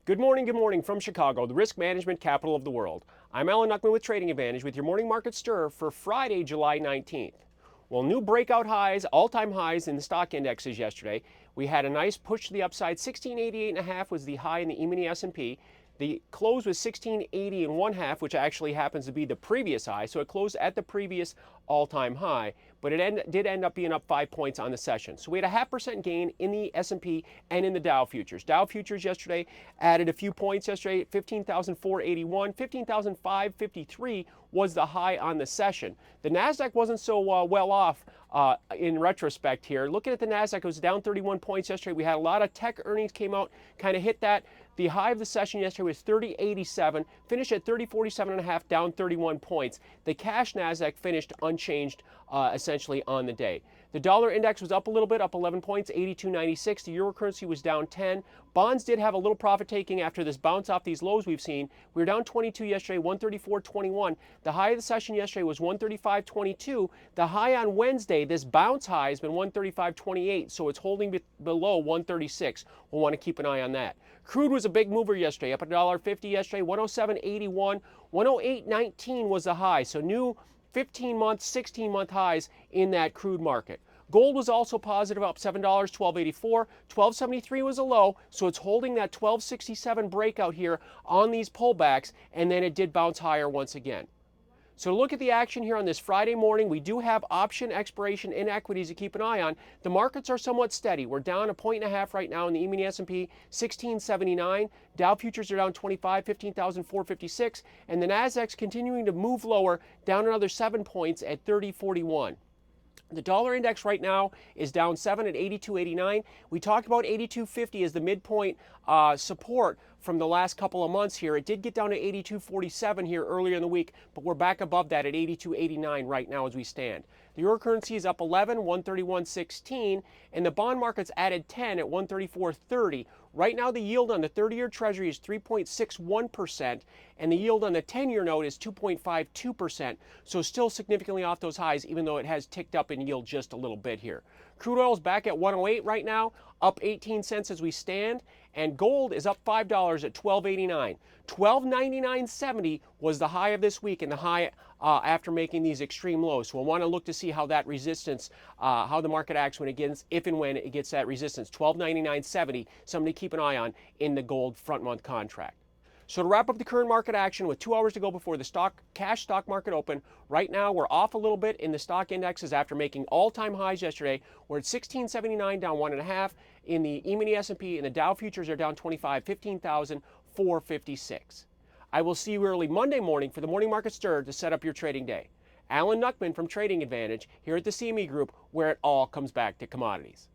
Good morning from Chicago, the risk management capital of the world. I'm Alan Nuckman with Trading Advantage with your morning market stir for Friday, July 19th. Well, new breakout highs, all-time highs in the stock indexes yesterday. We had a nice push to the upside. 1688.5 was the high in the E-mini S&P. The close was 1680 and one half, which actually happens to be the previous high. So it closed at the previous all-time high, but it did end up being up 5 points on the session. So we had a 0.5% gain in the S&P and in the Dow futures. Dow futures yesterday added a few points yesterday. 15,481, 15,553 was the high on the session. The Nasdaq wasn't so well off in retrospect here. Looking at the Nasdaq, it was down 31 points yesterday. We had a lot of tech earnings came out, kind of hit that. The high of the session yesterday was 30.87, finished at 30.47.5, down 31 points. The cash Nasdaq finished unchanged essentially on the day. The dollar index was up a little bit, up 11 points, 82.96. The euro currency was down 10. Bonds did have a little profit taking after this bounce off these lows we've seen. We were down 22 yesterday, 134.21. The high of the session yesterday was 135.22. The high on Wednesday, this bounce high has been 135.28, so it's holding below 136. We'll want to keep an eye on that. Crude was a big mover yesterday, up $1.50 yesterday, 107.81, 108.19 was the high. So new 15-month, 16-month highs in that crude market. Gold was also positive, up $7, 12.84. 12.73 was a low, so it's holding that 12.67 breakout here on these pullbacks, and then it did bounce higher once again. So look at the action here on this Friday morning. We do have option expiration in equities to keep an eye on. The markets are somewhat steady. We're down 1.5 points right now in the E-mini S&P, 1679. Dow futures are down 25, 15,456. And the Nasdaq's continuing to move lower, down another 7 points at 3041. The dollar index right now is down 7 at 82.89. We talked about 82.50 as the midpoint support from the last couple of months here. It did get down to 82.47 here earlier in the week, but we're back above that at 82.89 right now as we stand. The euro currency is up 11, 131.16, and the bond market's added 10 at 134.30. Right now, the yield on the 30-year Treasury is 3.61%, and the yield on the 10-year note is 2.52%, so still significantly off those highs, even though it has ticked up in yield just a little bit here. Crude oil is back at 108 right now, up 18 cents as we stand, and gold is up $5 at 12.89. 12.99.70 was the high of this week and the high after making these extreme lows. So we'll want to look to see how that resistance, how the market acts when it gets, if and when it gets that resistance. 12.99.70, something to keep an eye on in the gold front month contract. So to wrap up the current market action with 2 hours to go before the cash stock market open, right now we're off a little bit in the stock indexes after making all-time highs yesterday. We're at 1679, down 1.5. In the E-mini S&P and the Dow futures are down 25, 15,456. I will see you early Monday morning for the Morning Market Stir to set up your trading day. Alan Nuckman from Trading Advantage here at the CME Group, where it all comes back to commodities.